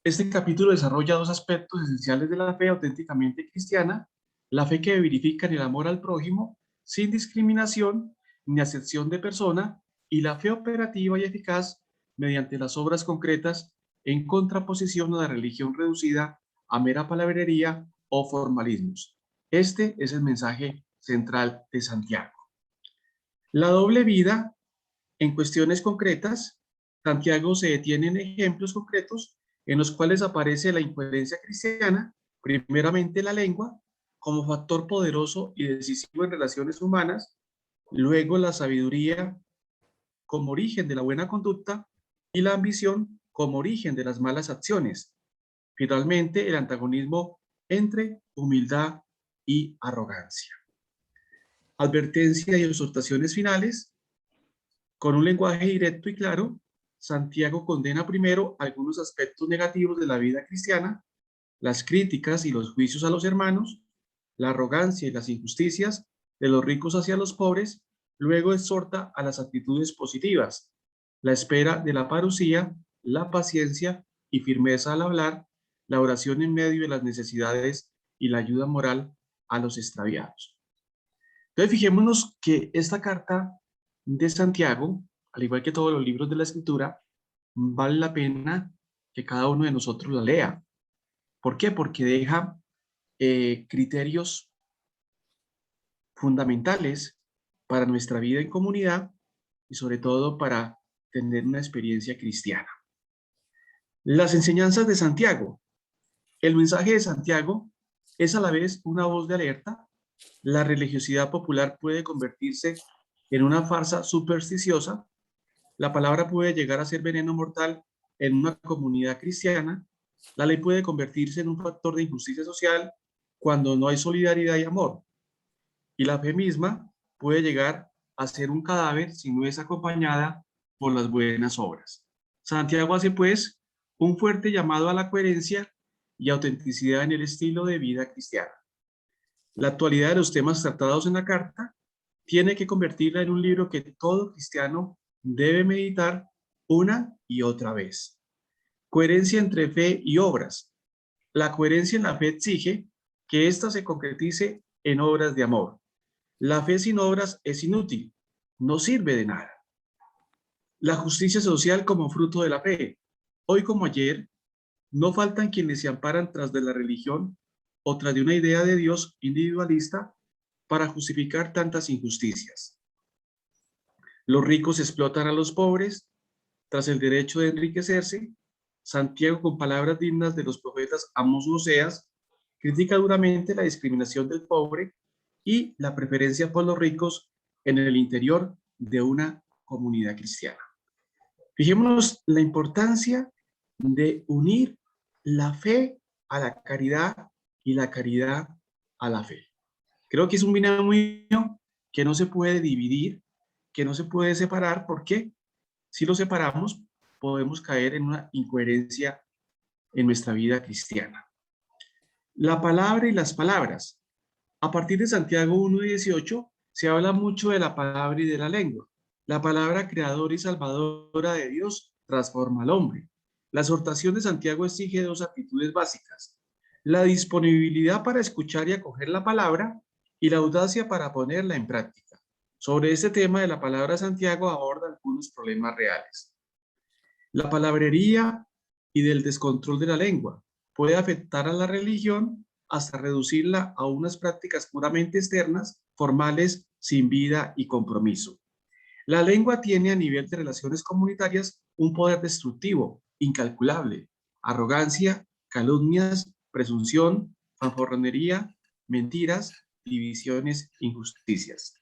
Este capítulo desarrolla dos aspectos esenciales de la fe auténticamente cristiana: la fe que verifica en el amor al prójimo sin discriminación ni acepción de persona, y la fe operativa y eficaz mediante las obras concretas, en contraposición a la religión reducida a mera palabrería o formalismos. Este es el mensaje central de Santiago. La doble vida en cuestiones concretas. Santiago se detiene en ejemplos concretos en los cuales aparece la incoherencia cristiana, primeramente la lengua, como factor poderoso y decisivo en relaciones humanas, luego la sabiduría como origen de la buena conducta y la ambición como origen de las malas acciones. Finalmente, el antagonismo entre humildad y arrogancia. Advertencia y exhortaciones finales. Con un lenguaje directo y claro, Santiago condena primero algunos aspectos negativos de la vida cristiana: las críticas y los juicios a los hermanos, la arrogancia y las injusticias de los ricos hacia los pobres. Luego exhorta a las actitudes positivas: la espera de la parucía, la paciencia y firmeza al hablar, la oración en medio de las necesidades y la ayuda moral a los extraviados. Entonces, fijémonos que esta carta de Santiago, al igual que todos los libros de la Escritura, vale la pena que cada uno de nosotros la lea. ¿Por qué? Porque deja criterios fundamentales para nuestra vida en comunidad y sobre todo para tener una experiencia cristiana. Las enseñanzas de Santiago. El mensaje de Santiago es a la vez una voz de alerta. La religiosidad popular puede convertirse en una farsa supersticiosa. La palabra puede llegar a ser veneno mortal en una comunidad cristiana. La ley puede convertirse en un factor de injusticia social cuando no hay solidaridad y amor. Y la fe misma puede llegar a ser un cadáver si no es acompañada por las buenas obras. Santiago hace pues un fuerte llamado a la coherencia y autenticidad en el estilo de vida cristiana. La actualidad de los temas tratados en la carta tiene que convertirla en un libro que todo cristiano debe meditar una y otra vez. Coherencia entre fe y obras. La coherencia en la fe exige que ésta se concretice en obras de amor. La fe sin obras es inútil, no sirve de nada. La justicia social como fruto de la fe. Hoy como ayer, no faltan quienes se amparan tras de la religión o tras de una idea de Dios individualista para justificar tantas injusticias. Los ricos explotan a los pobres tras el derecho de enriquecerse. Santiago, con palabras dignas de los profetas Amós y Oseas, critica duramente la discriminación del pobre y la preferencia por los ricos en el interior de una comunidad cristiana. Fijémonos la importancia de unir la fe a la caridad y la caridad a la fe. Creo que es un binomio que no se puede dividir, que no se puede separar, porque si lo separamos podemos caer en una incoherencia en nuestra vida cristiana. La palabra y las palabras. A partir de Santiago 1:18 se habla mucho de la palabra y de la lengua. La palabra creadora y salvadora de Dios transforma al hombre. La exhortación de Santiago exige dos actitudes básicas: la disponibilidad para escuchar y acoger la palabra, y la audacia para ponerla en práctica. Sobre este tema de la palabra, Santiago aborda algunos problemas reales. La palabrería y del descontrol de la lengua puede afectar a la religión hasta reducirla a unas prácticas puramente externas, formales, sin vida y compromiso. La lengua tiene a nivel de relaciones comunitarias un poder destructivo, incalculable: arrogancia, calumnias, presunción, fanfarronería, mentiras, divisiones, injusticias.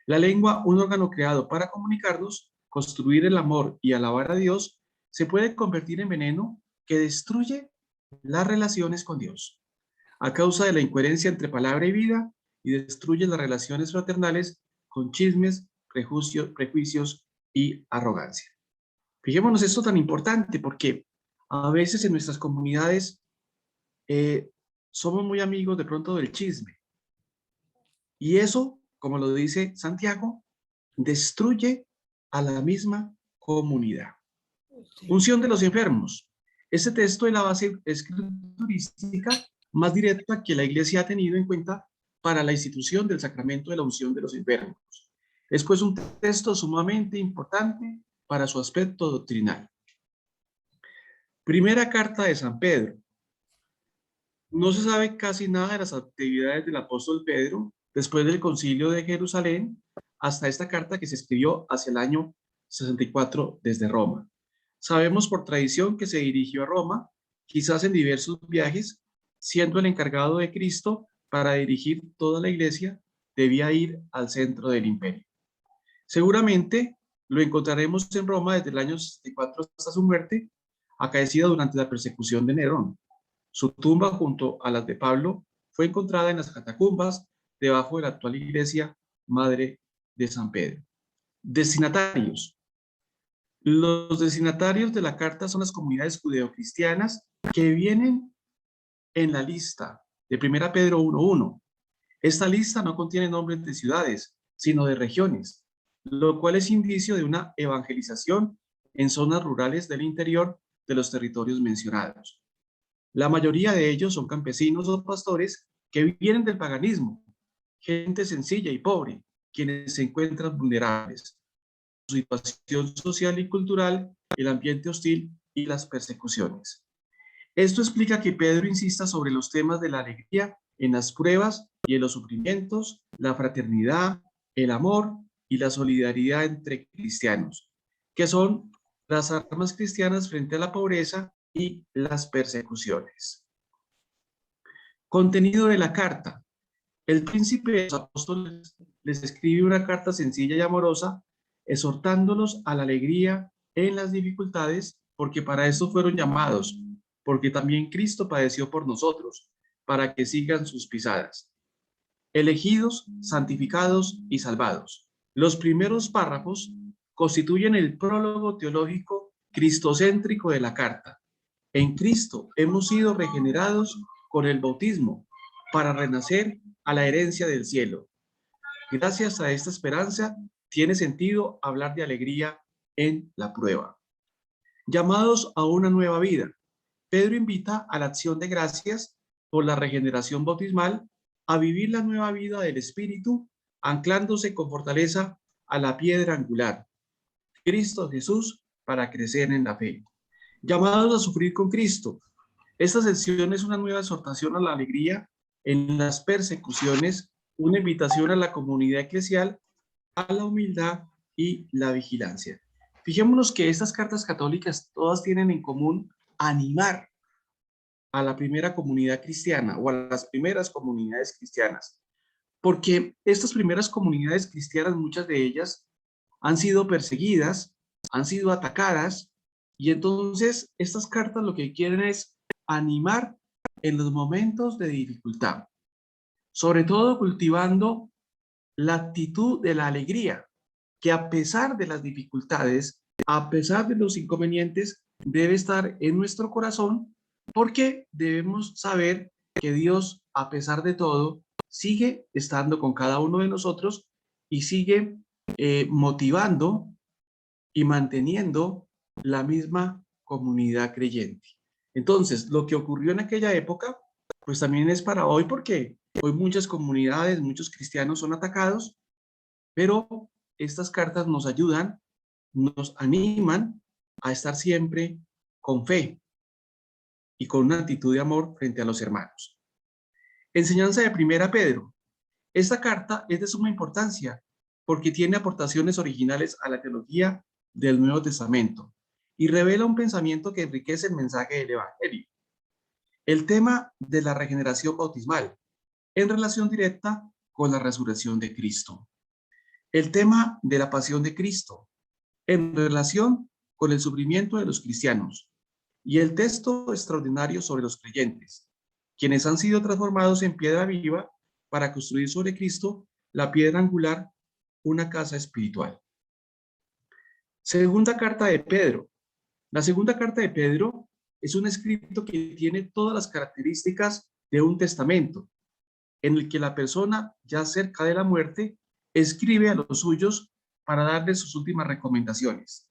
La lengua, un órgano creado para comunicarnos, construir el amor y alabar a Dios, se puede convertir en veneno que destruye las relaciones con Dios, a causa de la incoherencia entre palabra y vida, y destruye las relaciones fraternales con chismes, prejuicios y arrogancia. Fijémonos esto tan importante, porque a veces en nuestras comunidades somos muy amigos de pronto del chisme, y eso, como lo dice Santiago, destruye a la misma comunidad. Sí. Unción de los enfermos. Este texto es la base escriturística más directa que la Iglesia ha tenido en cuenta para la institución del sacramento de la unción de los enfermos. Es pues un texto sumamente importante para su aspecto doctrinal. Primera carta de San Pedro. No se sabe casi nada de las actividades del apóstol Pedro después del concilio de Jerusalén hasta esta carta que se escribió hacia el año 64 desde Roma. Sabemos por tradición que se dirigió a Roma, quizás en diversos viajes, siendo el encargado de Cristo para dirigir toda la iglesia, debía ir al centro del imperio. Seguramente lo encontraremos en Roma desde el año 64 hasta su muerte, acaecida durante la persecución de Nerón. Su tumba, junto a las de Pablo, fue encontrada en las catacumbas debajo de la actual iglesia Madre de San Pedro. Destinatarios. Los destinatarios de la carta son las comunidades judeocristianas que vienen en la lista de 1 Pedro 1:1. Esta lista no contiene nombres de ciudades, sino de regiones, lo cual es indicio de una evangelización en zonas rurales del interior de los territorios mencionados. La mayoría de ellos son campesinos o pastores que vienen del paganismo, gente sencilla y pobre, quienes se encuentran vulnerables. Su situación social y cultural, el ambiente hostil y las persecuciones. Esto explica que Pedro insista sobre los temas de la alegría en las pruebas y en los sufrimientos, la fraternidad, el amor y la solidaridad entre cristianos, que son las armas cristianas frente a la pobreza y las persecuciones. Contenido de la carta. El príncipe de los apóstoles les escribe una carta sencilla y amorosa, exhortándolos a la alegría en las dificultades, porque para esto fueron llamados, porque también Cristo padeció por nosotros, para que sigan sus pisadas. Elegidos, santificados y salvados. Los primeros párrafos constituyen el prólogo teológico cristocéntrico de la carta. En Cristo hemos sido regenerados con el bautismo para renacer a la herencia del cielo. Gracias a esta esperanza, tiene sentido hablar de alegría en la prueba. Llamados a una nueva vida. Pedro invita a la acción de gracias por la regeneración bautismal, a vivir la nueva vida del Espíritu, anclándose con fortaleza a la piedra angular, Cristo Jesús, para crecer en la fe. Llamados a sufrir con Cristo. Esta sección es una nueva exhortación a la alegría en las persecuciones, una invitación a la comunidad eclesial, a la humildad y la vigilancia. Fijémonos que estas cartas católicas todas tienen en común animar a la primera comunidad cristiana o a las primeras comunidades cristianas, porque estas primeras comunidades cristianas, muchas de ellas, han sido perseguidas, han sido atacadas, y entonces estas cartas lo que quieren es animar en los momentos de dificultad, sobre todo cultivando la actitud de la alegría, que a pesar de las dificultades, a pesar de los inconvenientes, debe estar en nuestro corazón, porque debemos saber que Dios, a pesar de todo, sigue estando con cada uno de nosotros y sigue motivando y manteniendo la misma comunidad creyente. Entonces, lo que ocurrió en aquella época, pues también es para hoy, porque hoy muchas comunidades, muchos cristianos son atacados, pero estas cartas nos ayudan, nos animan a estar siempre con fe y con una actitud de amor frente a los hermanos. Enseñanza de 1 Pedro. Esta carta es de suma importancia porque tiene aportaciones originales a la teología del Nuevo Testamento y revela un pensamiento que enriquece el mensaje del Evangelio. El tema de la regeneración bautismal en relación directa con la resurrección de Cristo. El tema de la pasión de Cristo en relación con el sufrimiento de los cristianos y el texto extraordinario sobre los creyentes, quienes han sido transformados en piedra viva para construir sobre Cristo, la piedra angular, una casa espiritual. Segunda carta de Pedro. La segunda carta de Pedro es un escrito que tiene todas las características de un testamento, en el que la persona, ya cerca de la muerte, escribe a los suyos para darles sus últimas recomendaciones.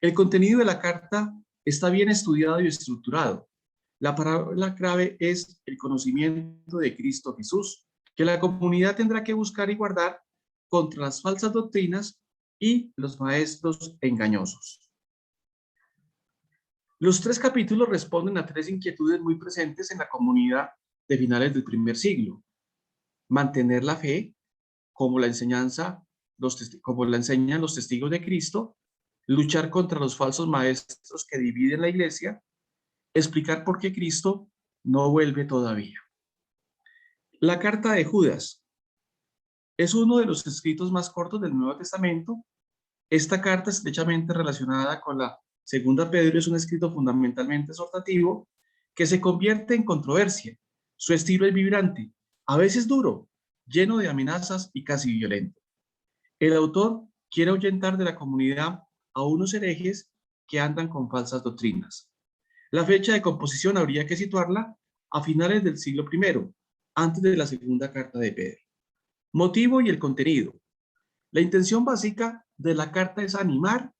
El contenido de la carta está bien estudiado y estructurado. La palabra clave es el conocimiento de Cristo Jesús, que la comunidad tendrá que buscar y guardar contra las falsas doctrinas y los maestros engañosos. Los 3 capítulos responden a 3 inquietudes muy presentes en la comunidad de finales del primer siglo. Mantener la fe, como la enseñan los testigos de Cristo, luchar contra los falsos maestros que dividen la iglesia, explicar por qué Cristo no vuelve todavía. La carta de Judas es uno de los escritos más cortos del Nuevo Testamento. Esta carta, estrechamente relacionada con la segunda Pedro, es un escrito fundamentalmente exhortativo que se convierte en controversia. Su estilo es vibrante, a veces duro, lleno de amenazas y casi violento. El autor quiere ahuyentar de la comunidad a unos herejes que andan con falsas doctrinas. La fecha de composición habría que situarla a finales del siglo I, antes de la segunda carta de Pedro. Motivo y el contenido. La intención básica de la carta es animar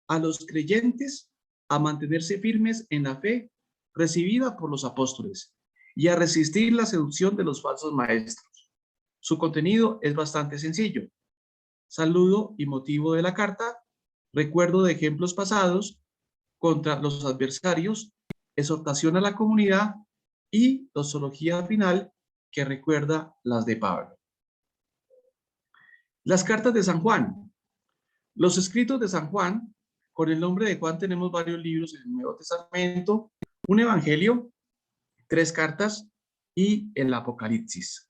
a los creyentes a mantenerse firmes en la fe recibida por los apóstoles y a resistir la seducción de los falsos maestros. Su contenido es bastante sencillo. Saludo y motivo de la carta, recuerdo de ejemplos pasados contra los adversarios, exhortación a la comunidad y doxología final que recuerda las de Pablo. Las cartas de San Juan. Los escritos de San Juan, con el nombre de Juan tenemos varios libros en el Nuevo Testamento, un evangelio, 3 cartas y el Apocalipsis.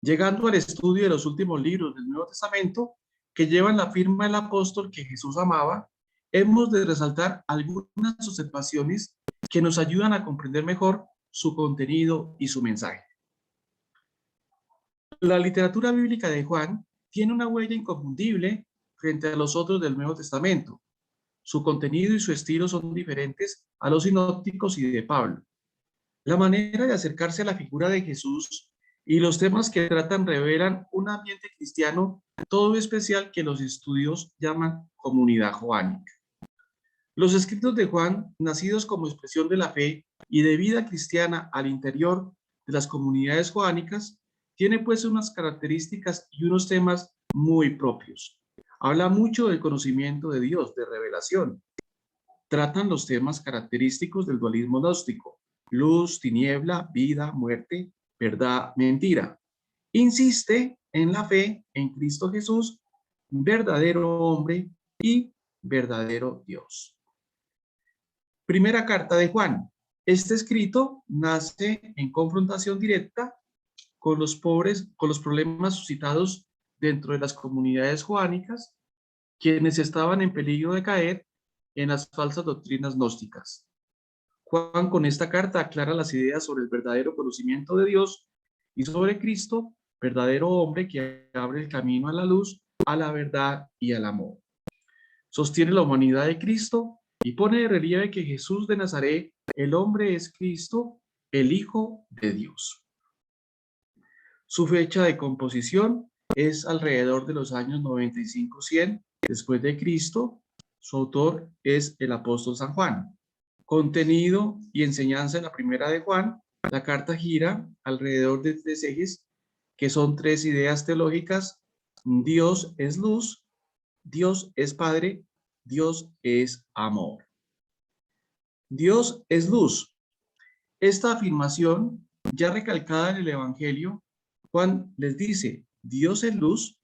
Llegando al estudio de los últimos libros del Nuevo Testamento, que llevan la firma del apóstol que Jesús amaba, hemos de resaltar algunas observaciones que nos ayudan a comprender mejor su contenido y su mensaje. La literatura bíblica de Juan tiene una huella inconfundible frente a los otros del Nuevo Testamento. Su contenido y su estilo son diferentes a los sinópticos y de Pablo. La manera de acercarse a la figura de Jesús y los temas que tratan revelan un ambiente cristiano todo especial que los estudios llaman comunidad joánica. Los escritos de Juan, nacidos como expresión de la fe y de vida cristiana al interior de las comunidades joánicas, tienen pues unas características y unos temas muy propios. Habla mucho del conocimiento de Dios, de revelación. Tratan los temas característicos del dualismo gnóstico: luz, tiniebla, vida, muerte, verdad, mentira. Insiste en la fe en Cristo Jesús, verdadero hombre y verdadero Dios. Primera carta de Juan. Este escrito nace en confrontación directa con los pobres, con los problemas suscitados dentro de las comunidades joánicas, quienes estaban en peligro de caer en las falsas doctrinas gnósticas. Juan con esta carta aclara las ideas sobre el verdadero conocimiento de Dios y sobre Cristo, verdadero hombre que abre el camino a la luz, a la verdad y al amor. Sostiene la humanidad de Cristo y pone de relieve que Jesús de Nazaret, el hombre, es Cristo, el Hijo de Dios. Su fecha de composición es alrededor de los años 95-100 después de Cristo. Su autor es el apóstol San Juan. Contenido y enseñanza en la primera de Juan. La carta gira alrededor de 3 ejes, que son 3 ideas teológicas: Dios es luz, Dios es Padre, Dios es amor. Dios es luz. Esta afirmación, ya recalcada en el Evangelio, Juan les dice: Dios es luz,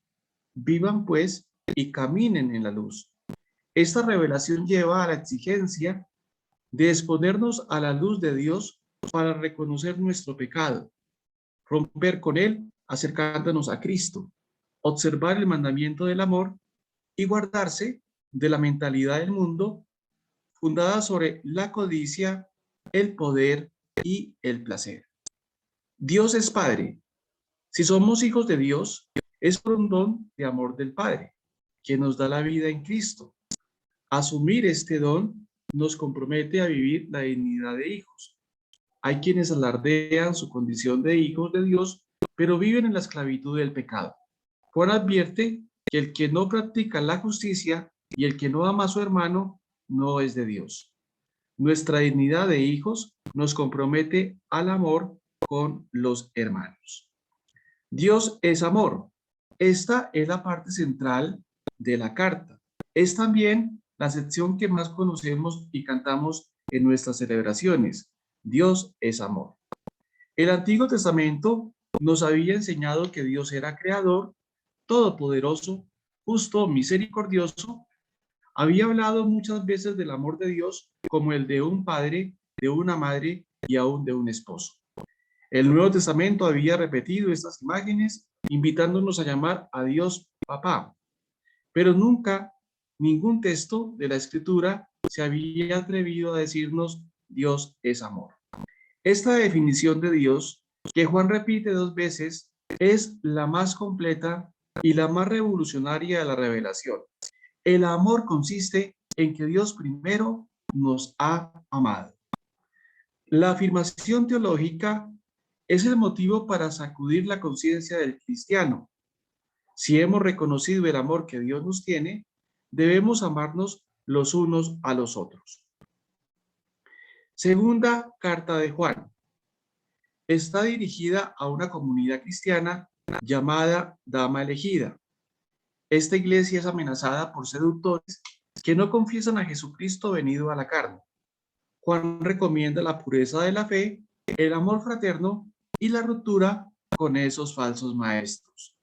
vivan pues y caminen en la luz. Esta revelación lleva a la exigencia de exponernos a la luz de Dios para reconocer nuestro pecado, romper con él acercándonos a Cristo, observar el mandamiento del amor y guardarse de la mentalidad del mundo fundada sobre la codicia, el poder y el placer. Dios es Padre. Si somos hijos de Dios, es por un don de amor del Padre, que nos da la vida en Cristo. Asumir este don nos compromete a vivir la dignidad de hijos. Hay quienes alardean su condición de hijos de Dios, pero viven en la esclavitud del pecado. Juan advierte que el que no practica la justicia y el que no ama a su hermano no es de Dios. Nuestra dignidad de hijos nos compromete al amor con los hermanos. Dios es amor. Esta es la parte central de la carta. Es también la sección que más conocemos y cantamos en nuestras celebraciones. Dios es amor. El Antiguo Testamento nos había enseñado que Dios era creador, todopoderoso, justo, misericordioso. Había hablado muchas veces del amor de Dios como el de un padre, de una madre y aún de un esposo. El Nuevo Testamento había repetido estas imágenes, invitándonos a llamar a Dios Papá. Pero nunca ningún texto de la Escritura se había atrevido a decirnos Dios es amor. Esta definición de Dios, que Juan repite 2 veces, es la más completa y la más revolucionaria de la revelación. El amor consiste en que Dios primero nos ha amado. La afirmación teológica es el motivo para sacudir la conciencia del cristiano. Si hemos reconocido el amor que Dios nos tiene, debemos amarnos los unos a los otros. Segunda carta de Juan. Está dirigida a una comunidad cristiana llamada Dama Elegida. Esta iglesia es amenazada por seductores que no confiesan a Jesucristo venido a la carne. Juan recomienda la pureza de la fe, el amor fraterno y la ruptura con esos falsos maestros.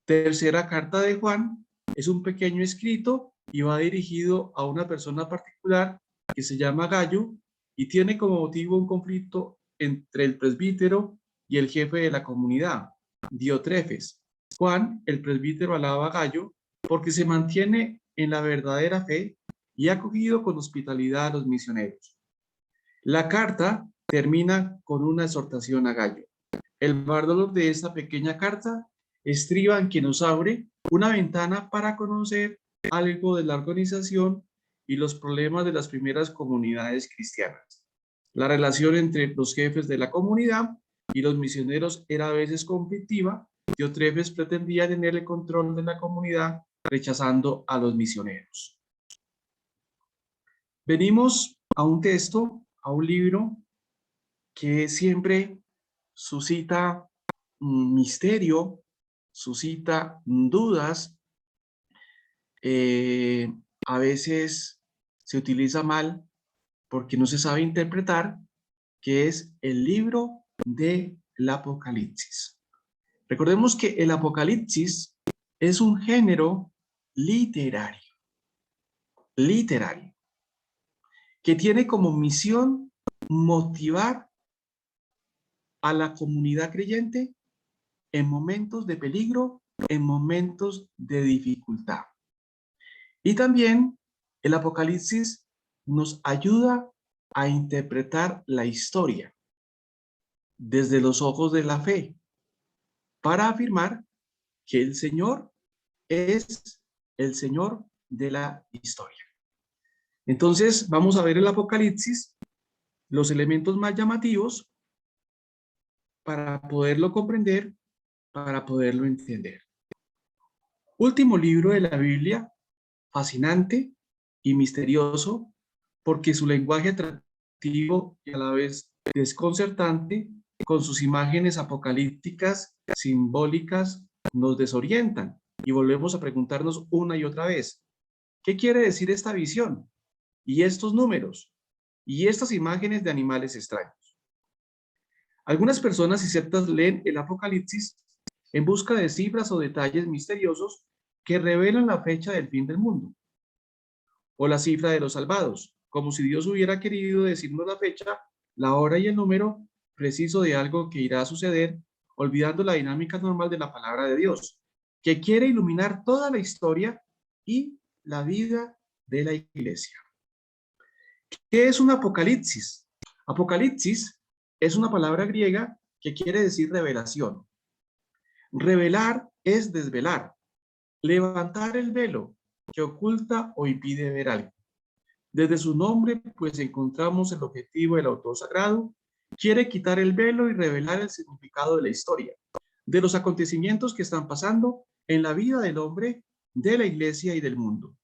Tercera carta de Juan es un pequeño escrito y va dirigido a una persona particular que se llama Gallo y tiene como motivo un conflicto entre el presbítero y el jefe de la comunidad, Diotrefes. Juan, el presbítero, alaba a Gallo porque se mantiene en la verdadera fe y ha acogido con hospitalidad a los misioneros. La carta termina con una exhortación a Gallo. El valor de esta pequeña carta estriba en que nos abre una ventana para conocer algo de la organización y los problemas de las primeras comunidades cristianas. La relación entre los jefes de la comunidad y los misioneros era a veces conflictiva. Diotrefes pretendía tener el control de la comunidad, rechazando a los misioneros. Venimos a un texto, a un libro que siempre suscita misterio, suscita dudas, a veces se utiliza mal porque no se sabe interpretar, que es el libro del Apocalipsis. Recordemos que el Apocalipsis es un género literario, que tiene como misión motivar a la comunidad creyente en momentos de peligro, en momentos de dificultad. Y también el Apocalipsis nos ayuda a interpretar la historia desde los ojos de la fe para afirmar que el Señor es el Señor de la historia. Entonces, vamos a ver el Apocalipsis, los elementos más llamativos para poderlo comprender, para poderlo entender. Último libro de la Biblia, fascinante y misterioso, porque su lenguaje atractivo y a la vez desconcertante, con sus imágenes apocalípticas, simbólicas, nos desorientan y volvemos a preguntarnos una y otra vez, ¿qué quiere decir esta visión? Y estos números, y estas imágenes de animales extraños. Algunas personas y sectas leen el Apocalipsis en busca de cifras o detalles misteriosos que revelan la fecha del fin del mundo, o la cifra de los salvados, como si Dios hubiera querido decirnos la fecha, la hora y el número preciso de algo que irá a suceder, olvidando la dinámica normal de la palabra de Dios, que quiere iluminar toda la historia y la vida de la iglesia. ¿Qué es un apocalipsis? Apocalipsis es una palabra griega que quiere decir revelación. Revelar es desvelar, levantar el velo que oculta o impide ver algo. Desde su nombre, pues encontramos el objetivo del autor sagrado, quiere quitar el velo y revelar el significado de la historia, de los acontecimientos que están pasando en la vida del hombre, de la iglesia y del mundo.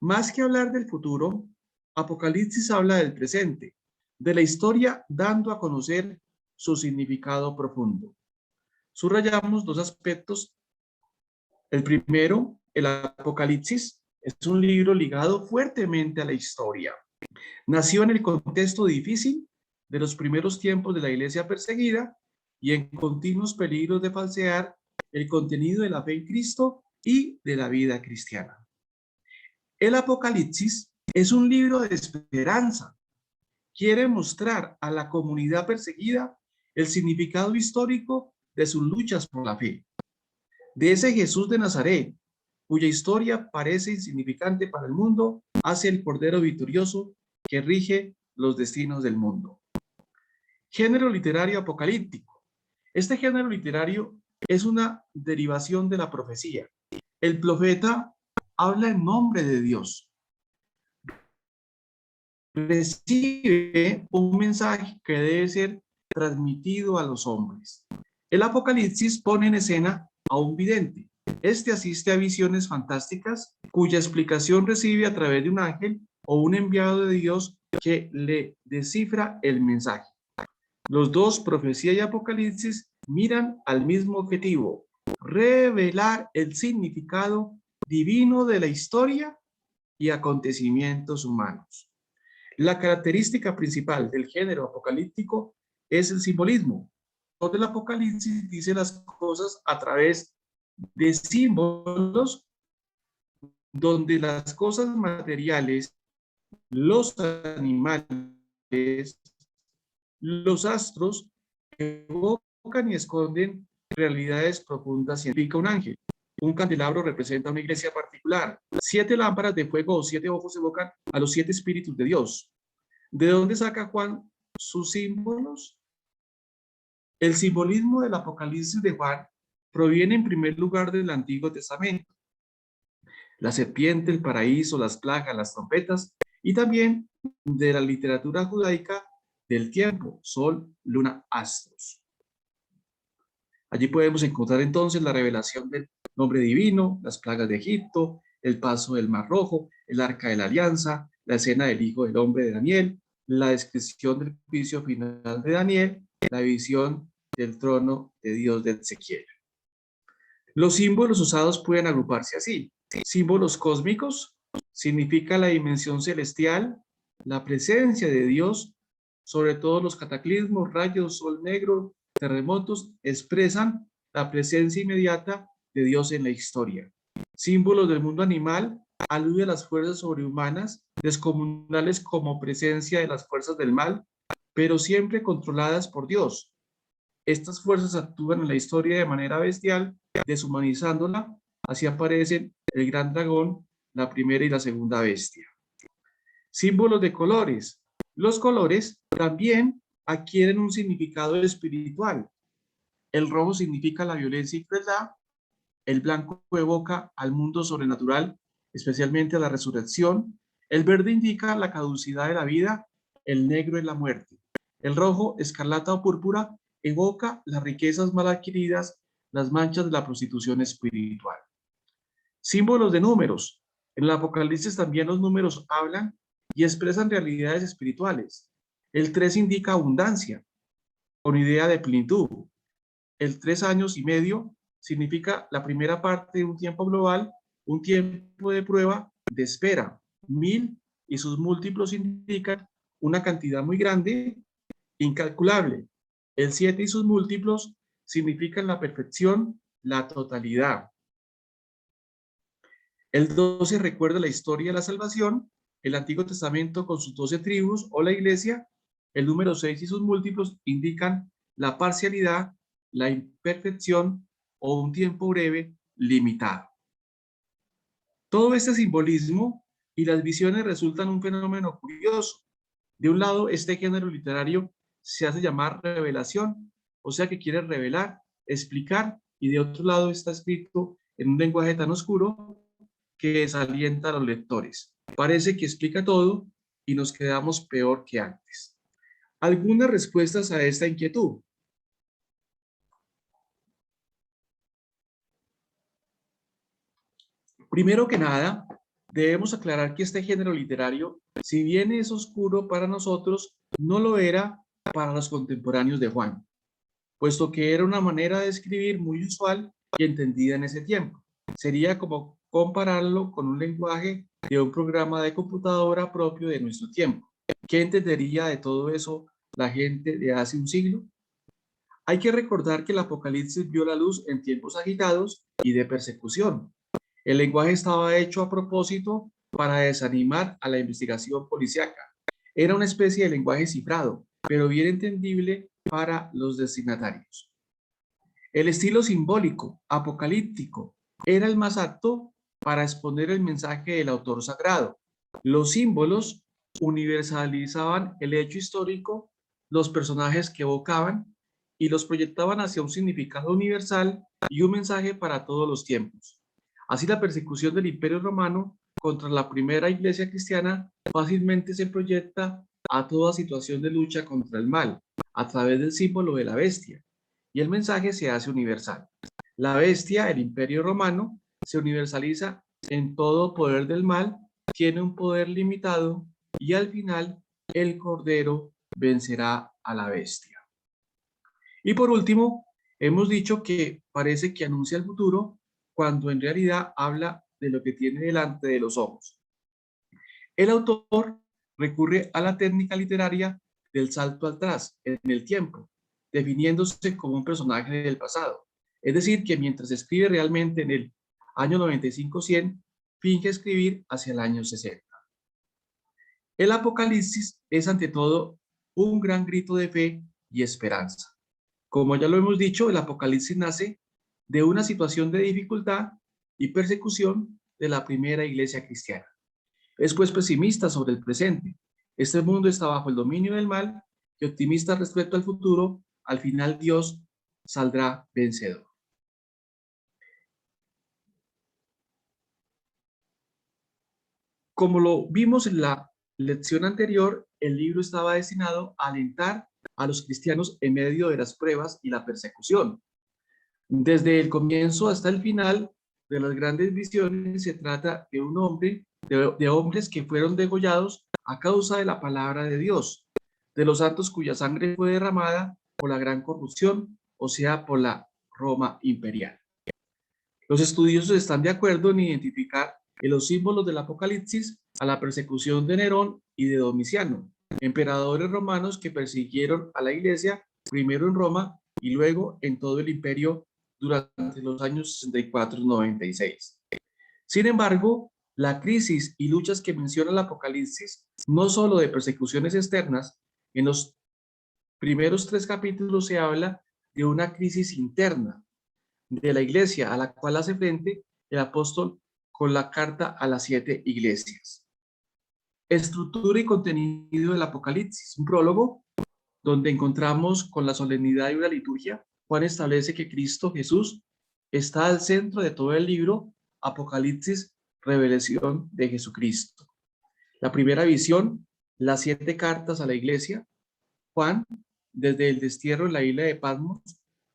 Más que hablar del futuro, Apocalipsis habla del presente, de la historia, dando a conocer su significado profundo. Subrayamos dos aspectos. El primero, el Apocalipsis, es un libro ligado fuertemente a la historia. Nació en el contexto difícil de los primeros tiempos de la iglesia perseguida y en continuos peligros de falsear el contenido de la fe en Cristo y de la vida cristiana. El Apocalipsis es un libro de esperanza. Quiere mostrar a la comunidad perseguida el significado histórico de sus luchas por la fe. De ese Jesús de Nazaret, cuya historia parece insignificante para el mundo, hacia el Cordero victorioso que rige los destinos del mundo. Género literario apocalíptico. Este género literario es una derivación de la profecía. El profeta habla en nombre de Dios. Recibe un mensaje que debe ser transmitido a los hombres. El Apocalipsis pone en escena a un vidente. Este asiste a visiones fantásticas cuya explicación recibe a través de un ángel o un enviado de Dios que le descifra el mensaje. Los dos, profecía y Apocalipsis, miran al mismo objetivo: revelar el significado divino de la historia y acontecimientos humanos. La característica principal del género apocalíptico es el simbolismo. Todo el Apocalipsis dice las cosas a través de símbolos donde las cosas materiales, los animales, los astros evocan y esconden realidades profundas. Significa un ángel. Un candelabro representa una iglesia particular. 7 lámparas de fuego o 7 ojos evocan a los 7 espíritus de Dios. ¿De dónde saca Juan sus símbolos? El simbolismo del Apocalipsis de Juan proviene en primer lugar del Antiguo Testamento. La serpiente, el paraíso, las plagas, las trompetas, y también de la literatura judaica del tiempo, sol, luna, astros. Allí podemos encontrar entonces la revelación del nombre divino, las plagas de Egipto, el paso del Mar Rojo, el arca de la alianza, la escena del Hijo del Hombre de Daniel, la descripción del juicio final de Daniel, la visión del trono de Dios de Ezequiel. Los símbolos usados pueden agruparse así. Símbolos cósmicos significa la dimensión celestial, la presencia de Dios, sobre todo los cataclismos, rayos, sol negro, terremotos, expresan la presencia inmediata de Dios en la historia. Símbolos del mundo animal alude a las fuerzas sobrehumanas, descomunales como presencia de las fuerzas del mal, pero siempre controladas por Dios. Estas fuerzas actúan en la historia de manera bestial, deshumanizándola. Así aparecen el gran dragón, la primera y la segunda bestia. Símbolos de colores. Los colores también adquieren un significado espiritual. El rojo significa la violencia y crueldad. El blanco evoca al mundo sobrenatural, especialmente a la resurrección. El verde indica la caducidad de la vida. El negro es la muerte. El rojo, escarlata o púrpura, evoca las riquezas mal adquiridas, las manchas de la prostitución espiritual. Símbolos de números. En el Apocalipsis también los números hablan y expresan realidades espirituales. El 3 indica abundancia, con idea de plenitud. El 3 años y medio significa la primera parte de un tiempo global, un tiempo de prueba, de espera. 1000 y sus múltiplos indican una cantidad muy grande, incalculable. El 7 y sus múltiplos significan la perfección, la totalidad. El 12 recuerda la historia de la salvación, el Antiguo Testamento con sus 12 tribus o la iglesia. El número 6 y sus múltiplos indican la parcialidad, la imperfección o un tiempo breve limitado. Todo este simbolismo y las visiones resultan un fenómeno curioso. De un lado, este género literario se hace llamar revelación, o sea que quiere revelar, explicar, y de otro lado está escrito en un lenguaje tan oscuro que desalienta a los lectores. Parece que explica todo y nos quedamos peor que antes. Algunas respuestas a esta inquietud. Primero que nada, Debemos aclarar que este género literario, si bien es oscuro para nosotros, no lo era para los contemporáneos de Juan, puesto que era una manera de escribir muy usual y entendida en ese tiempo. Sería como compararlo con un lenguaje de un programa de computadora propio de nuestro tiempo. ¿Qué entendería de todo eso la gente de hace un siglo? Hay que recordar que el Apocalipsis vio la luz en tiempos agitados y de persecución. El lenguaje estaba hecho a propósito para desanimar a la investigación policíaca. Era una especie de lenguaje cifrado, pero bien entendible para los destinatarios. El estilo simbólico, apocalíptico, era el más apto para exponer el mensaje del autor sagrado. Los símbolos universalizaban el hecho histórico, los personajes que evocaban y los proyectaban hacia un significado universal y un mensaje para todos los tiempos. Así, la persecución del Imperio Romano contra la primera iglesia cristiana fácilmente se proyecta a toda situación de lucha contra el mal, a través del símbolo de la bestia, y el mensaje se hace universal. La bestia, el Imperio Romano, se universaliza en todo poder del mal, tiene un poder limitado y al final el Cordero vencerá a la bestia. Y por último, hemos dicho que parece que anuncia el futuro cuando en realidad habla de lo que tiene delante de los ojos. El autor recurre a la técnica literaria del salto atrás en el tiempo, definiéndose como un personaje del pasado. Es decir, que mientras escribe realmente en el año 95-100, finge escribir hacia el año 60. El Apocalipsis es ante todo un gran grito de fe y esperanza. Como ya lo hemos dicho, el Apocalipsis nace de una situación de dificultad y persecución de la primera iglesia cristiana. Es pues pesimista sobre el presente. Este mundo está bajo el dominio del mal y optimista respecto al futuro. Al final Dios saldrá vencedor. Como lo vimos en la lección anterior, el libro estaba destinado a alentar a los cristianos en medio de las pruebas y la persecución. Desde el comienzo hasta el final de las grandes visiones se trata de un hombre, de hombres que fueron degollados a causa de la palabra de Dios, de los santos cuya sangre fue derramada por la gran corrupción, o sea, por la Roma imperial. Los estudiosos están de acuerdo en identificar en los símbolos del Apocalipsis a la persecución de Nerón y de Domiciano, emperadores romanos que persiguieron a la iglesia primero en Roma y luego en todo el imperio durante los años 64 y 96. Sin embargo, la crisis y luchas que menciona el Apocalipsis, no solo de persecuciones externas, en los primeros 3 capítulos se habla de una crisis interna de la iglesia a la cual hace frente el apóstol con la carta a las 7 iglesias. Estructura y contenido del Apocalipsis, un prólogo donde encontramos con la solemnidad de una liturgia. Juan establece que Cristo Jesús está al centro de todo el libro. Apocalipsis, revelación de Jesucristo. La primera visión, las 7 cartas a la iglesia. Juan, desde el destierro en la isla de Patmos,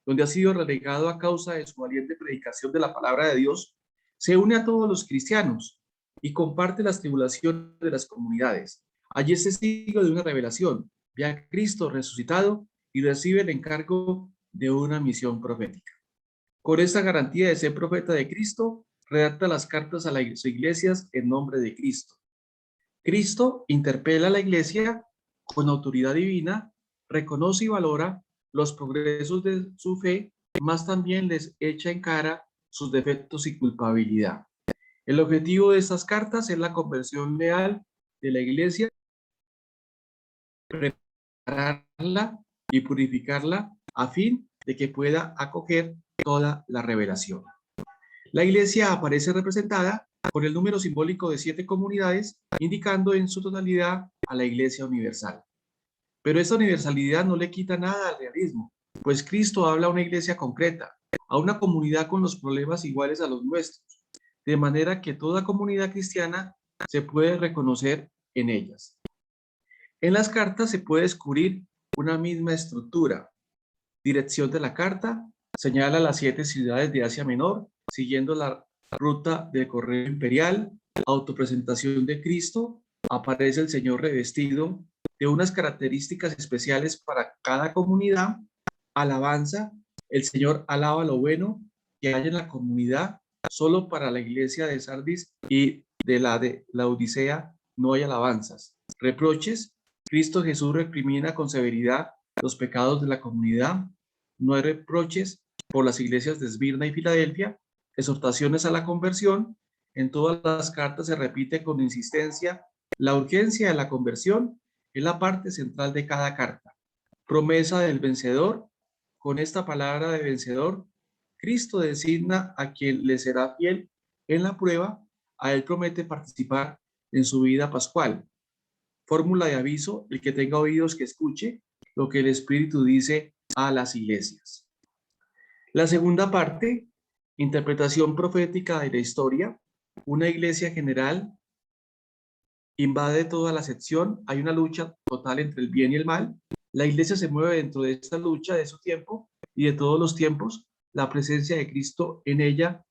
donde ha sido relegado a causa de su valiente predicación de la palabra de Dios, se une a todos los cristianos y comparte las tribulaciones de las comunidades. Allí es testigo de una revelación, ve a Cristo resucitado y recibe el encargo de una misión profética. Con esta garantía de ser profeta de Cristo, redacta las cartas a las iglesias en nombre de Cristo. Cristo interpela a la iglesia con autoridad divina, reconoce y valora los progresos de su fe, más también les echa en cara sus defectos y culpabilidad. El objetivo de estas cartas es la conversión leal de la iglesia, prepararla y purificarla a fin de que pueda acoger toda la revelación. La iglesia aparece representada por el número simbólico de 7 comunidades, indicando en su totalidad a la iglesia universal. Pero esta universalidad no le quita nada al realismo, pues Cristo habla a una iglesia concreta, a una comunidad con los problemas iguales a los nuestros, de manera que toda comunidad cristiana se puede reconocer en ellas. En las cartas se puede descubrir una misma estructura. Dirección de la carta, señala las 7 ciudades de Asia Menor, siguiendo la ruta del correo imperial, autopresentación de Cristo, aparece el Señor revestido de unas características especiales para cada comunidad. Alabanza, el Señor alaba lo bueno que hay en la comunidad. Solo para la iglesia de Sardis y de la Odisea no hay alabanzas. Reproches, Cristo Jesús recrimina con severidad los pecados de la comunidad. No hay reproches por las iglesias de Esmirna y Filadelfia. Exhortaciones a la conversión. En todas las cartas se repite con insistencia la urgencia de la conversión. Es la parte central de cada carta. Promesa del vencedor. Con esta palabra de vencedor, Cristo designa a quien le será fiel en la prueba. A él promete participar en su vida pascual. Fórmula de aviso: el que tenga oídos que escuche lo que el Espíritu dice a las iglesias. La segunda parte, interpretación profética de la historia. Una iglesia general invade toda la sección. Hay una lucha total entre el bien y el mal. La iglesia se mueve dentro de esta lucha de su tiempo y de todos los tiempos. La presencia de Cristo en ella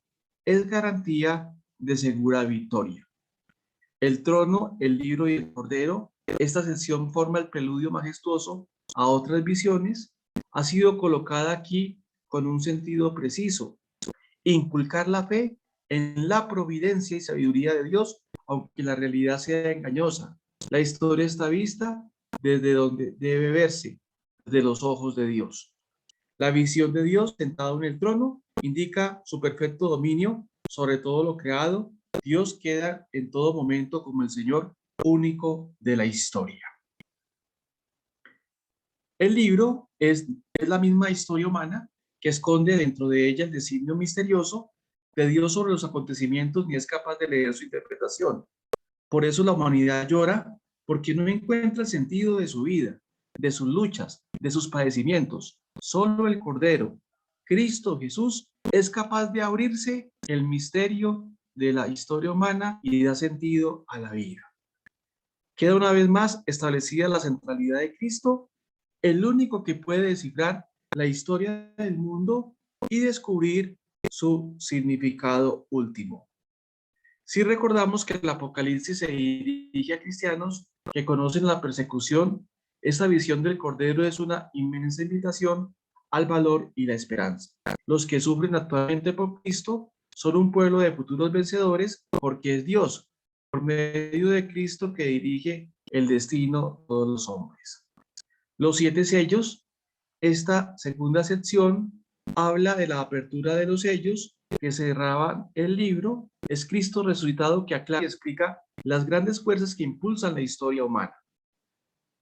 es garantía de segura victoria. El trono, el libro y el cordero. Esta sección forma el preludio majestuoso a otras visiones. Ha sido colocada aquí con un sentido preciso: inculcar la fe en la providencia y sabiduría de Dios, aunque la realidad sea engañosa. La historia está vista desde donde debe verse, desde los ojos de Dios. La visión de Dios sentado en el trono indica su perfecto dominio sobre todo lo creado. Dios queda en todo momento como el Señor único de la historia. El libro es la misma historia humana que esconde dentro de ella el designio misterioso de Dios sobre los acontecimientos, ni es capaz de leer su interpretación. Por eso la humanidad llora, porque no encuentra el sentido de su vida, de sus luchas, de sus padecimientos. Solo el Cordero, Cristo Jesús, es capaz de abrirse el misterio de la historia humana y da sentido a la vida. Queda una vez más establecida la centralidad de Cristo, el único que puede descifrar la historia del mundo y descubrir su significado último. Si recordamos que el Apocalipsis se dirige a cristianos que conocen la persecución, esta visión del Cordero es una inmensa invitación al valor y la esperanza. Los que sufren actualmente por Cristo son un pueblo de futuros vencedores, porque es Dios, por medio de Cristo, que dirige el destino de todos los hombres. Los 7 sellos. Esta segunda sección habla de la apertura de los sellos que cerraban el libro. Es Cristo resucitado que aclara y explica las grandes fuerzas que impulsan la historia humana.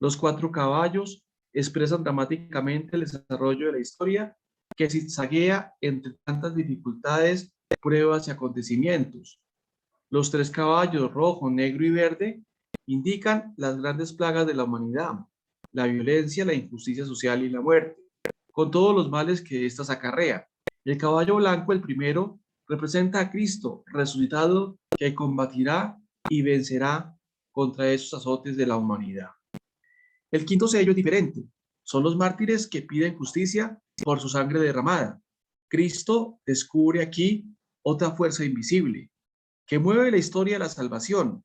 Los 4 caballos expresan dramáticamente el desarrollo de la historia, que zigzaguea entre tantas dificultades, pruebas y acontecimientos. Los 3 caballos, rojo, negro y verde, indican las grandes plagas de la humanidad: la violencia, la injusticia social y la muerte, con todos los males que éstas acarrea. El caballo blanco, el primero, representa a Cristo resucitado, que combatirá y vencerá contra esos azotes de la humanidad. El quinto sello es diferente. Son los mártires que piden justicia por su sangre derramada. Cristo descubre aquí otra fuerza invisible que mueve la historia de la salvación.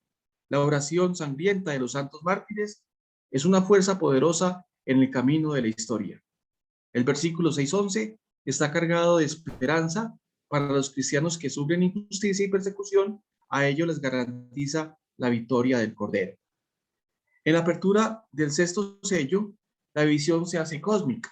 La oración sangrienta de los santos mártires es una fuerza poderosa en el camino de la historia. El versículo 6:11 está cargado de esperanza para los cristianos que sufren injusticia y persecución. A ellos les garantiza la victoria del Cordero. En la apertura del sexto sello, la visión se hace cósmica.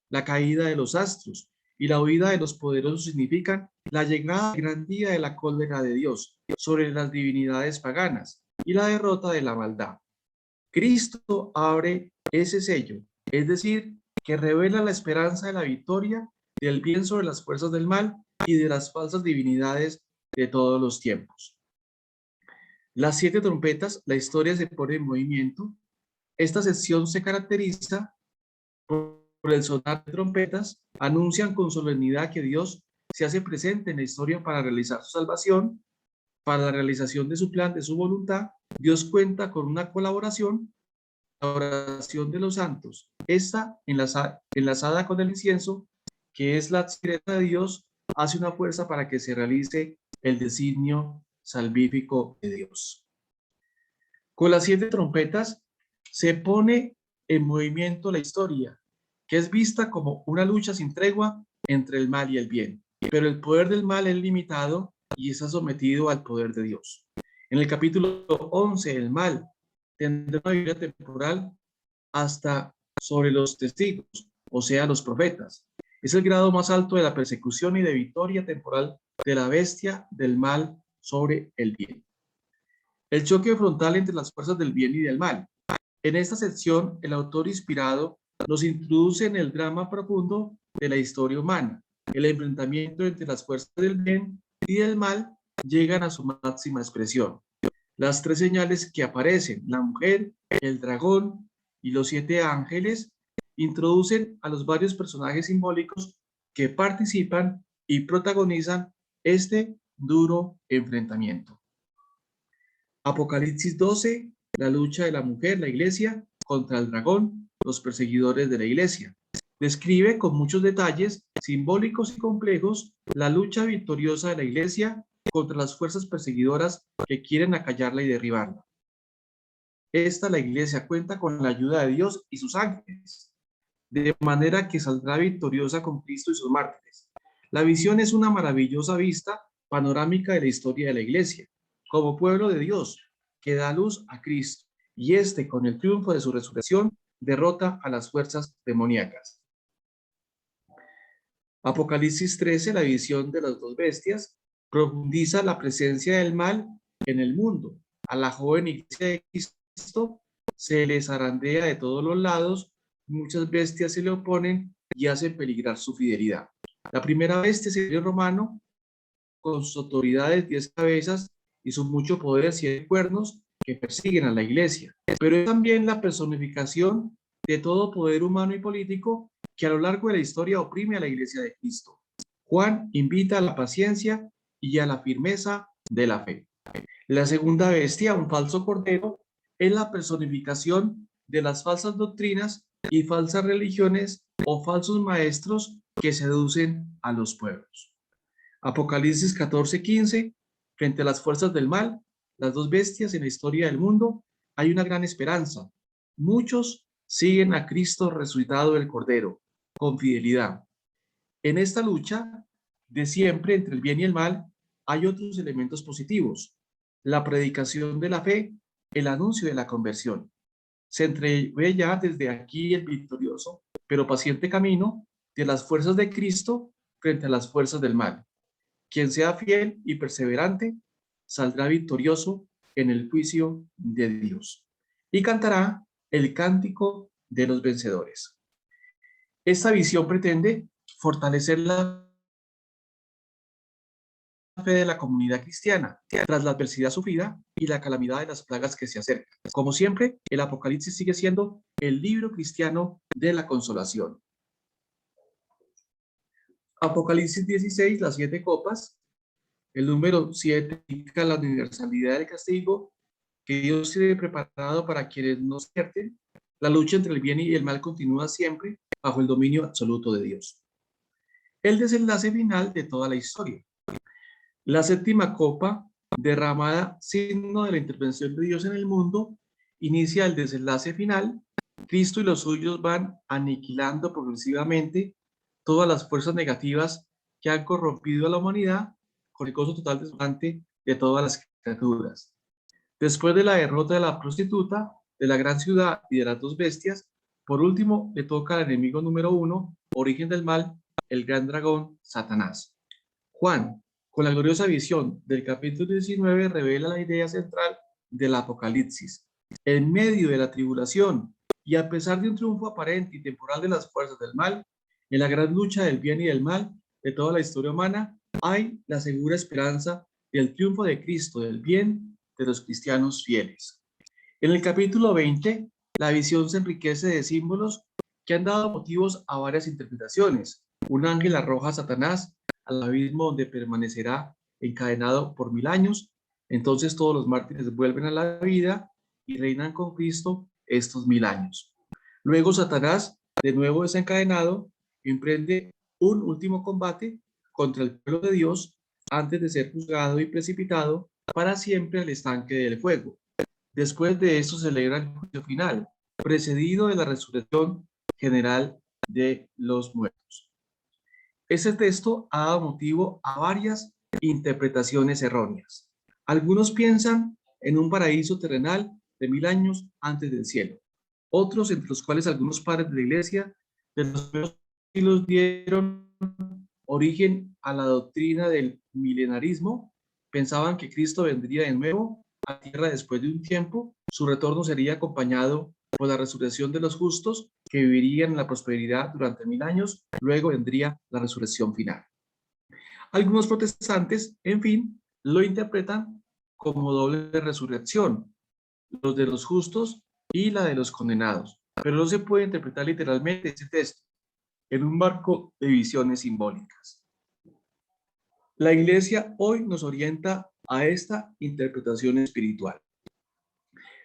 La caída de los astros y la huida de los poderosos significan la llegada del gran día de la cólera de Dios sobre las divinidades paganas y la derrota de la maldad. Cristo abre ese sello, es decir, que revela la esperanza de la victoria del bien sobre las fuerzas del mal y de las falsas divinidades de todos los tiempos. Las 7 trompetas, la historia se pone en movimiento. Esta sección se caracteriza por el sonar de trompetas. Anuncian con solemnidad que Dios se hace presente en la historia para realizar su salvación, para la realización de su plan, de su voluntad. Dios cuenta con una colaboración, la oración de los santos. Esta, enlazada con el incienso, que es la sirena de Dios, hace una fuerza para que se realice el designio salvífico de Dios. Con las 7 trompetas se pone en movimiento la historia, que es vista como una lucha sin tregua entre el mal y el bien. Pero el poder del mal es limitado y está sometido al poder de Dios. En el capítulo 11, el mal tendrá una vida temporal hasta sobre los testigos, o sea, los profetas. Es el grado más alto de la persecución y de victoria temporal de la bestia del mal sobre el bien. El choque frontal entre las fuerzas del bien y del mal. En esta sección, el autor inspirado nos introduce en el drama profundo de la historia humana. El enfrentamiento entre las fuerzas del bien y del mal llegan a su máxima expresión. Las 3 señales que aparecen, la mujer, el dragón y los 7 ángeles, introducen a los varios personajes simbólicos que participan y protagonizan este duro enfrentamiento. Apocalipsis 12, la lucha de la mujer, la iglesia, contra el dragón, los perseguidores de la iglesia. Describe con muchos detalles simbólicos y complejos la lucha victoriosa de la iglesia contra las fuerzas perseguidoras que quieren acallarla y derribarla. La iglesia, cuenta con la ayuda de Dios y sus ángeles, de manera que saldrá victoriosa con Cristo y sus mártires. La visión es una maravillosa vista panorámica de la historia de la iglesia, como pueblo de Dios, que da luz a Cristo, y con el triunfo de su resurrección, derrota a las fuerzas demoníacas. Apocalipsis 13, la visión de las 2 bestias, profundiza la presencia del mal en el mundo. A la joven iglesia de Cristo se les zarandea de todos los lados, muchas bestias se le oponen y hacen peligrar su fidelidad. La primera bestia es el imperio romano, con sus autoridades, 10 cabezas y su mucho poder, 7 cuernos que persiguen a la iglesia. Pero es también la personificación de todo poder humano y político que a lo largo de la historia oprime a la iglesia de Cristo. Juan invita a la paciencia y a la firmeza de la fe. La segunda bestia, un falso cordero, es la personificación de las falsas doctrinas y falsas religiones o falsos maestros que seducen a los pueblos. Apocalipsis 14:15, frente a las fuerzas del mal, las 2 bestias en la historia del mundo, hay una gran esperanza. Muchos siguen a Cristo resucitado del Cordero, con fidelidad. En esta lucha de siempre entre el bien y el mal, hay otros elementos positivos. La predicación de la fe, el anuncio de la conversión. Se entrevé ya desde aquí el victorioso, pero paciente camino de las fuerzas de Cristo frente a las fuerzas del mal. Quien sea fiel y perseverante saldrá victorioso en el juicio de Dios y cantará el cántico de los vencedores. Esta visión pretende fortalecer la fe de la comunidad cristiana tras la adversidad sufrida y la calamidad de las plagas que se acercan. Como siempre, el Apocalipsis sigue siendo el libro cristiano de la consolación. Apocalipsis 16, las 7 copas. El número 7 indica la universalidad del castigo que Dios tiene preparado para quienes no acierten. La lucha entre el bien y el mal continúa siempre bajo el dominio absoluto de Dios. El desenlace final de toda la historia. La 7ª copa, derramada, signo de la intervención de Dios en el mundo, inicia el desenlace final. Cristo y los suyos van aniquilando progresivamente todas las fuerzas negativas que han corrompido a la humanidad con el gozo total desbordante de todas las criaturas. Después de la derrota de la prostituta, de la gran ciudad y de las 2 bestias, por último le toca al enemigo número 1, origen del mal, el gran dragón, Satanás. Juan, con la gloriosa visión del capítulo 19, revela la idea central del Apocalipsis. En medio de la tribulación y a pesar de un triunfo aparente y temporal de las fuerzas del mal, en la gran lucha del bien y del mal de toda la historia humana, hay la segura esperanza del triunfo de Cristo, del bien de los cristianos fieles. En el capítulo 20, la visión se enriquece de símbolos que han dado motivos a varias interpretaciones. Un ángel arroja a Satanás al abismo donde permanecerá encadenado por 1000 años. Entonces todos los mártires vuelven a la vida y reinan con Cristo estos 1000 años. Luego Satanás, de nuevo desencadenado, emprende un último combate contra el pueblo de Dios antes de ser juzgado y precipitado para siempre al estanque del fuego. Después de esto se celebra el juicio final, precedido de la resurrección general de los muertos. Ese texto ha dado motivo a varias interpretaciones erróneas. Algunos piensan en un paraíso terrenal de 1000 años antes del cielo. Otros, entre los cuales algunos padres de la iglesia de los primeros siglos dieron origen a la doctrina del milenarismo, pensaban que Cristo vendría de nuevo a tierra después de un tiempo. Su retorno sería acompañado por la resurrección de los justos que vivirían en la prosperidad durante 1000 años. Luego vendría la resurrección final. Algunos protestantes, en fin, lo interpretan como doble resurrección, los de los justos y la de los condenados. Pero no se puede interpretar literalmente este texto en un marco de visiones simbólicas. La Iglesia hoy nos orienta a esta interpretación espiritual.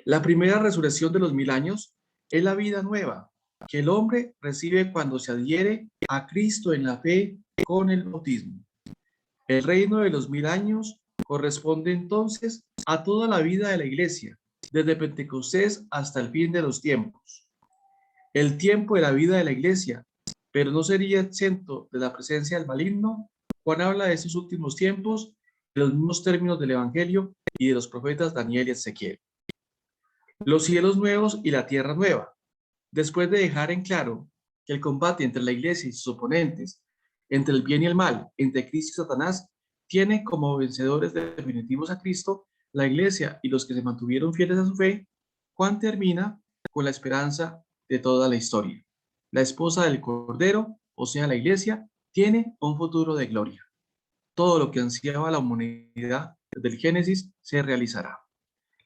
La primera resurrección de los 1000 años es la vida nueva que el hombre recibe cuando se adhiere a Cristo en la fe con el bautismo. El reino de los 1000 años corresponde entonces a toda la vida de la Iglesia, desde Pentecostés hasta el fin de los tiempos. El tiempo de la vida de la Iglesia, pero no sería exento de la presencia del maligno. Juan habla de estos últimos tiempos, de los mismos términos del Evangelio y de los profetas Daniel y Ezequiel. Los cielos nuevos y la tierra nueva. Después de dejar en claro que el combate entre la Iglesia y sus oponentes, entre el bien y el mal, entre Cristo y Satanás, tiene como vencedores definitivos a Cristo, la Iglesia y los que se mantuvieron fieles a su fe, Juan termina con la esperanza de toda la historia. La esposa del Cordero, o sea, la Iglesia, tiene un futuro de gloria. Todo lo que ansiaba la humanidad desde el Génesis se realizará.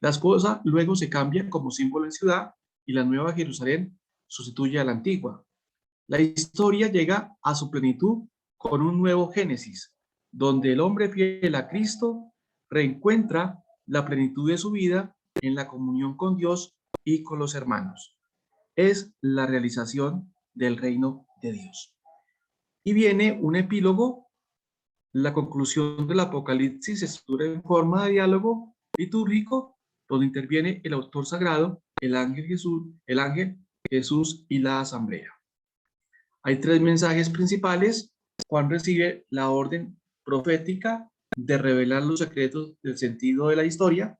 La esposa luego se cambia como símbolo en ciudad y la nueva Jerusalén sustituye a la antigua. La historia llega a su plenitud con un nuevo Génesis, donde el hombre fiel a Cristo reencuentra la plenitud de su vida en la comunión con Dios y con los hermanos. Es la realización del reino de Dios. Y viene un epílogo, la conclusión del Apocalipsis se estructura en forma de diálogo litúrgico, donde interviene el autor sagrado, el ángel Jesús y la asamblea. Hay 3 mensajes principales. Juan recibe la orden profética de revelar los secretos del sentido de la historia.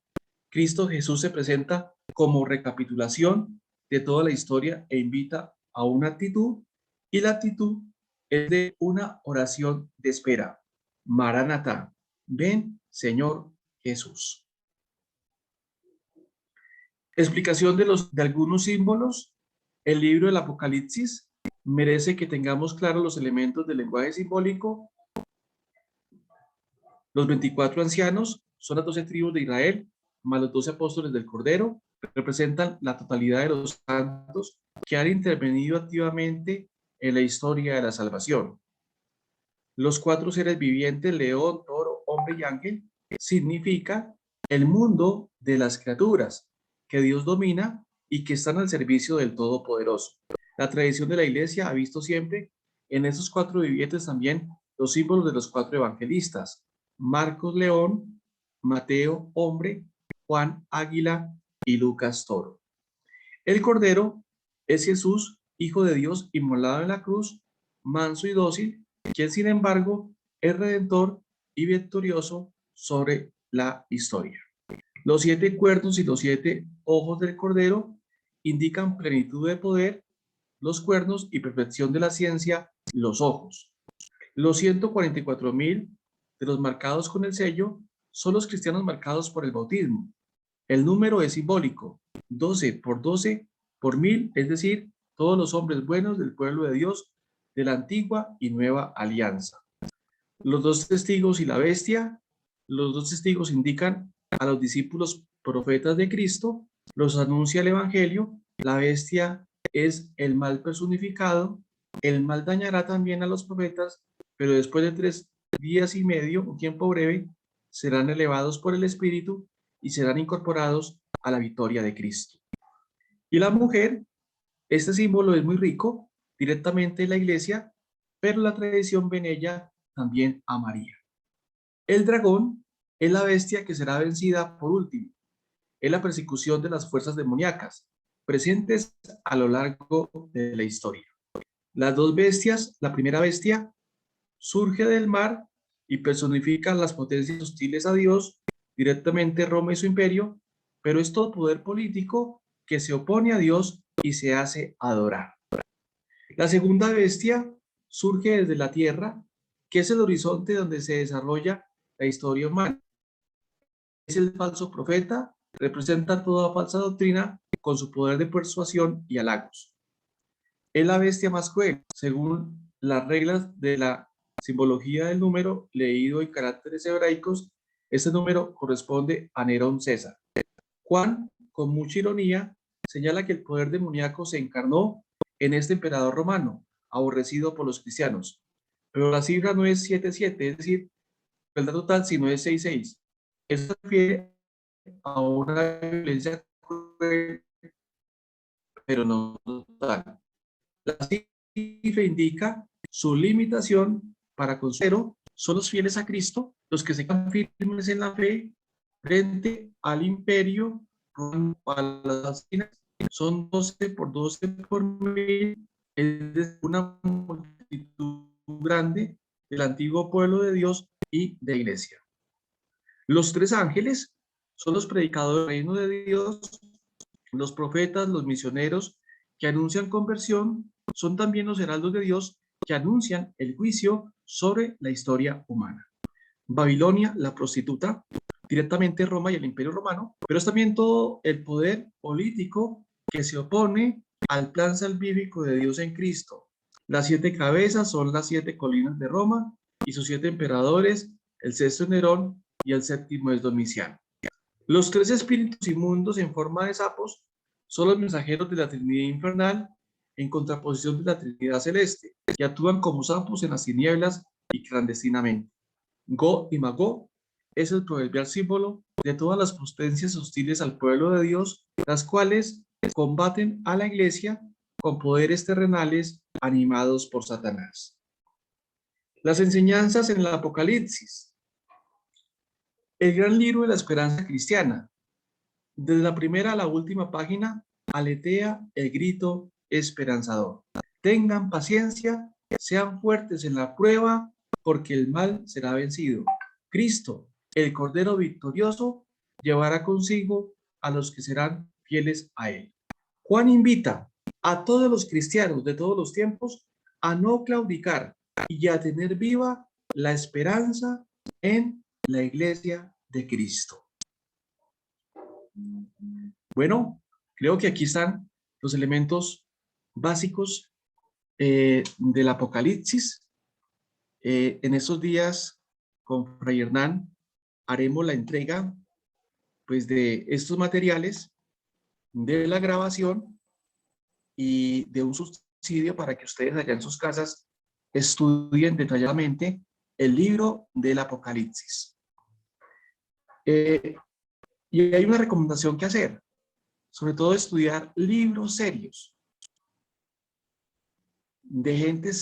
Cristo Jesús se presenta como recapitulación de toda la historia e invita a una actitud, y la actitud es de una oración de espera. Maranatá, ven Señor Jesús. Explicación de algunos símbolos. El libro del Apocalipsis merece que tengamos claros los elementos del lenguaje simbólico. Los 24 ancianos son las 12 tribus de Israel, más los 12 apóstoles del Cordero, representan la totalidad de los santos que han intervenido activamente en la historia de la salvación. Los 4 seres vivientes, león, toro, hombre y ángel, significa el mundo de las criaturas que Dios domina y que están al servicio del Todopoderoso. La tradición de la Iglesia ha visto siempre en esos 4 vivientes también los símbolos de los 4 evangelistas: Marcos león, Mateo hombre, Juan águila y Lucas toro. El Cordero es Jesús, Hijo de Dios, inmolado en la cruz, manso y dócil, quien sin embargo es redentor y victorioso sobre la historia. Los 7 cuernos y los 7 ojos del Cordero indican plenitud de poder, los cuernos, y perfección de la ciencia, los ojos. Los 144.000 de los marcados con el sello son los cristianos marcados por el bautismo. El número es simbólico, 12 por 12 por 1000, es decir, todos los hombres buenos del pueblo de Dios de la antigua y nueva alianza. Los 2 testigos y la bestia. Los 2 testigos indican a los discípulos profetas de Cristo, los anuncia el Evangelio. La bestia es el mal personificado. El mal dañará también a los profetas, pero después de 3 días y medio, un tiempo breve, serán elevados por el Espíritu y serán incorporados a la victoria de Cristo. Y la mujer, este símbolo es muy rico, directamente en la iglesia, pero la tradición ve en ella también a María. El dragón Es la bestia que será vencida por último. Es la persecución de las fuerzas demoníacas, presentes a lo largo de la historia. Las dos bestias, la primera bestia, surge del mar y personifica las potencias hostiles a Dios, directamente Roma y su imperio, pero es todo poder político que se opone a Dios y se hace adorar. La segunda bestia surge desde la tierra, que es el horizonte donde se desarrolla la historia humana. Es el falso profeta, representa toda falsa doctrina con su poder de persuasión y halagos. Es la bestia más cruel, según las reglas de la simbología del número leído en caracteres hebraicos. Este número corresponde a Nerón César. Juan, con mucha ironía, señala que el poder demoníaco se encarnó en este emperador romano, aborrecido por los cristianos. Pero la cifra no es 77, es decir, el dato total, sino es 66. Eso se refiere a una violencia cruel, pero no total. La cifra indica su limitación para considero son los fieles a Cristo, los que se quedan firmes en la fe frente al imperio, a las asesinas, son 12 por 12 por 1000, es una multitud grande del antiguo pueblo de Dios y de iglesia. Los tres ángeles son los predicadores del reino de Dios, los profetas, los misioneros que anuncian conversión, son también los heraldos de Dios que anuncian el juicio sobre la historia humana. Babilonia, la prostituta, directamente Roma y el Imperio Romano, pero es también todo el poder político que se opone al plan salvífico de Dios en Cristo. Las 7 cabezas son las 7 colinas de Roma y sus 7 emperadores, el sexto es Nerón y el séptimo es Domiciano. Los 3 espíritus inmundos en forma de sapos son los mensajeros de la Trinidad infernal en contraposición de la Trinidad celeste, que actúan como sapos en las tinieblas y clandestinamente. Gog y Magog es el proverbial símbolo de todas las potencias hostiles al pueblo de Dios, las cuales combaten a la iglesia con poderes terrenales animados por Satanás. Las enseñanzas en el Apocalipsis. El gran libro de la esperanza cristiana. Desde la primera a la última página, aletea el grito esperanzador. Tengan paciencia, sean fuertes en la prueba, porque el mal será vencido. Cristo, el Cordero victorioso, llevará consigo a los que serán fieles a él. Juan invita a todos los cristianos de todos los tiempos a no claudicar y a tener viva la esperanza en la iglesia de Cristo. Bueno, creo que aquí están los elementos básicos del Apocalipsis. En estos días, con Fray Hernán, haremos la entrega pues, de estos materiales, de la grabación y de un subsidio para que ustedes allá en sus casas estudien detalladamente el libro del Apocalipsis. Y hay una recomendación que hacer, sobre todo estudiar libros serios, de gente